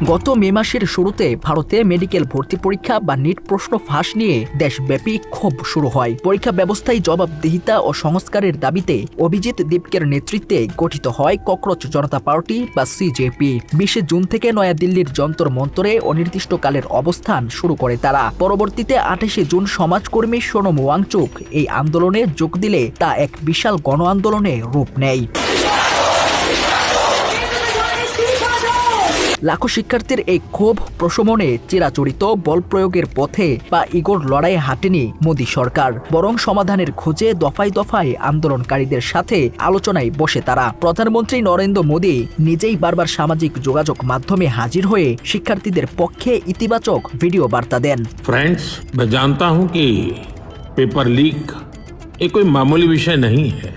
গত মে মাসের শুরুতে ভারতে মেডিকেল ভর্তি পরীক্ষা বা নিট প্রশ্ন ফাঁস নিয়ে দেশব্যাপী ক্ষোভ শুরু হয়। পরীক্ষা ব্যবস্থায় জবাবদিহিতা ও সংস্কারের দাবিতে অভিজিৎ দীপকের নেতৃত্বে গঠিত হয় ককরোচ জনতা পার্টি বা সিজেপি। 20 জুন থেকে নয়াদিল্লির যন্তর মন্তরে অনির্দিষ্টকালের অবস্থান শুরু করে তারা। পরবর্তীতে 28 জুন সমাজকর্মী সোনম ওয়াংচুক এই আন্দোলনে যোগ দিলে তা এক বিশাল গণ আন্দোলনে রূপ নেয়। লাখো শিক্ষার্থীর এই ক্ষোভ প্রশমনে চিরাচরিত বল প্রয়োগের পথে বা ইগোর লড়াইয়ে হাঁটেনি মোদী সরকার, বরং সমাধানের খোঁজে দফায় দফায় আন্দোলনকারীদের সাথে আলোচনায় বসে তারা। প্রধানমন্ত্রী নরেন্দ্র মোদী নিজেই বারবার সামাজিক যোগাযোগ মাধ্যমে হাজির হয়ে শিক্ষার্থীদের পক্ষে ইতিবাচক ভিডিও বার্তা দেন। फ्रेंड्स, मैं जानता हूं कि पेपर लीक ये कोई मामूली विषय नहीं है।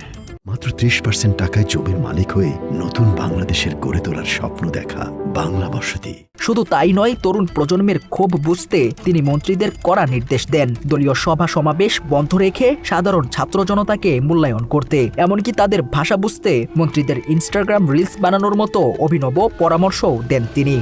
মাত্র 30% টাকায় জমির মালিক হয়ে নতুন বাংলাদেশের গড়ে তোলার স্বপ্ন দেখা বাংলা বসতি। শুধু তাই নয়, তরুণ প্রজন্মের ক্ষোভ বুঝতে তিনি মন্ত্রীদের কড়া নির্দেশ দেন দলীয় সভা সমাবেশ বন্ধ রেখে সাধারণ ছাত্র জনতাকে মূল্যায়ন করতে। এমনকি তাদের ভাষা বুঝতে মন্ত্রীদের ইনস্টাগ্রাম রিলস বানানোর মতো অভিনব পরামর্শও দেন তিনি।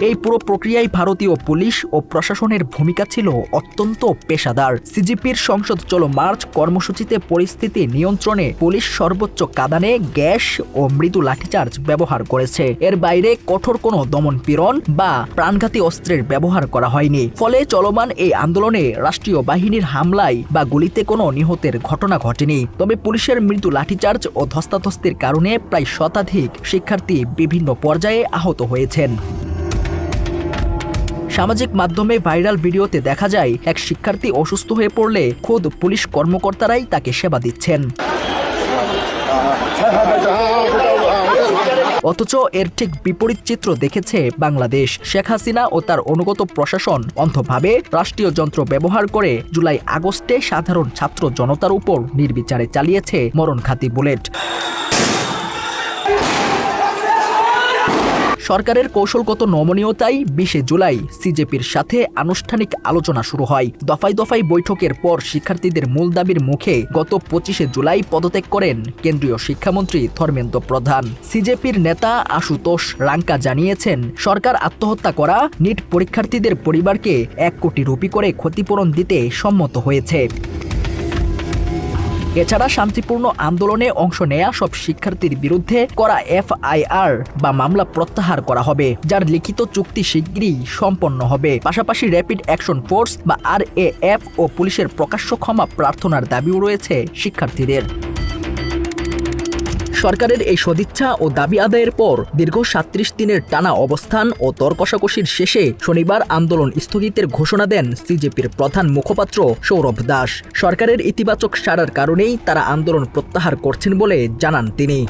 এই পুরো প্রক্রিয়ায় ভারতীয় পুলিশ ও প্রশাসনের ভূমিকা ছিল অত্যন্ত পেশাদার। সিজিপির সংসদ চলো মার্চ কর্মসূচিতে পরিস্থিতি নিয়ন্ত্রণে পুলিশ সর্বোচ্চ কাঁদানে গ্যাস ও মৃদু লাঠিচার্জ ব্যবহার করেছে। এর বাইরে কঠোর কোনো দমনপীড়ন বা প্রাণঘাতী অস্ত্রের ব্যবহার করা হয়নি। ফলে চলমান এই আন্দোলনে রাষ্ট্রীয় বাহিনীর হামলায় বা গুলিতে কোনো নিহতের ঘটনা ঘটেনি। তবে পুলিশের মৃদু লাঠিচার্জ ও ধস্তাধস্তির কারণে প্রায় শতাধিক শিক্ষার্থী বিভিন্ন পর্যায়ে আহত হয়েছেন। সামাজিক মাধ্যমে ভাইরাল ভিডিওতে দেখা যায় এক শিক্ষার্থী অসুস্থ হয়ে পড়লে খোদ পুলিশ কর্মকর্তারাই তাকে সেবা দিচ্ছেন। অথচ এর ঠিক বিপরীত চিত্র দেখেছে বাংলাদেশ। শেখ হাসিনা ও তার অনুগত প্রশাসন অন্ধভাবে রাষ্ট্রীয় যন্ত্র ব্যবহার করে জুলাই আগস্টে সাধারণ ছাত্র জনতার উপর নির্বিচারে চালিয়েছে মরণঘাতী বুলেট। সরকারের কৌশলগত নমনীয়তায় 20 জুলাই সিজেপির সাথে আনুষ্ঠানিক আলোচনা শুরু হয়। দফায় দফায় বৈঠকের পর শিক্ষার্থীদের মূল দাবির মুখে গত 25 জুলাই পদত্যাগ করেন কেন্দ্রীয় শিক্ষামন্ত্রী ধর্মেন্দ্র প্রধান। সিজেপির নেতা আশুতোষ রাঙ্কা জানিয়েছেন, সরকার আত্মহত্যা করা নিট পরীক্ষার্থীদের পরিবারকে 1 কোটি রুপি করে ক্ষতিপূরণ দিতে সম্মত হয়েছে। এছাড়া শান্তিপূর্ণ আন্দোলনে অংশ নেয়া সব শিক্ষার্থীর বিরুদ্ধে করা FIR বা মামলা প্রত্যাহার করা হবে, যার লিখিত চুক্তি শিগগিরই সম্পন্ন হবে। পাশাপাশি র্যাপিড অ্যাকশন ফোর্স বা RAF ও পুলিশের প্রকাশ্য ক্ষমা প্রার্থনার দাবিও রয়েছে শিক্ষার্থীদের। সরকারের এই সদিচ্ছা ও দাবি আদায়ের পর দীর্ঘ 37 দিনের টানা অবস্থান ও দরকষাকষির শেষে শনিবার আন্দোলন স্থগিতের ঘোষণা দেন সিজেপির প্রধান মুখপাত্র সৌরভ দাস। সরকারের ইতিবাচক সাড়ার কারণেই তারা আন্দোলন প্রত্যাহার করছেন বলে জানান তিনি।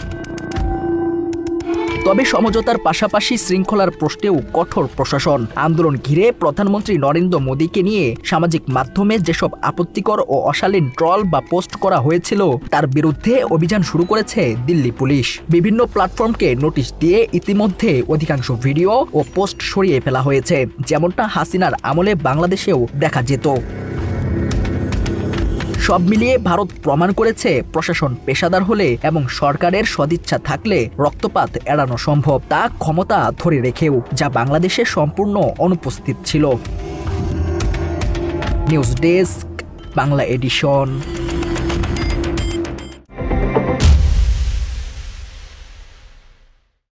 তবে সমঝোতার পাশাপাশি শৃঙ্খলার প্রশ্নেও কঠোর প্রশাসন। আন্দোলন ঘিরে প্রধানমন্ত্রী নরেন্দ্র মোদীকে নিয়ে সামাজিক মাধ্যমে যেসব আপত্তিকর ও অশালীন ট্রল বা পোস্ট করা হয়েছিল তার বিরুদ্ধে অভিযান শুরু করেছে দিল্লি পুলিশ। বিভিন্ন প্ল্যাটফর্মকে নোটিশ দিয়ে ইতিমধ্যে অধিকাংশ ভিডিও ও পোস্ট সরিয়ে ফেলা হয়েছে, যেমনটা হাসিনার আমলে বাংলাদেশেও দেখা যেত। সব মিলিয়ে ভারত প্রমাণ করেছে প্রশাসন পেশাদার হলে এবং সরকারের সদিচ্ছা থাকলে রক্তপাত এড়ানো সম্ভব, তা ক্ষমতা ধরে রেখেও, যা বাংলাদেশে সম্পূর্ণ অনুপস্থিত ছিল। News desk, Bangla addition.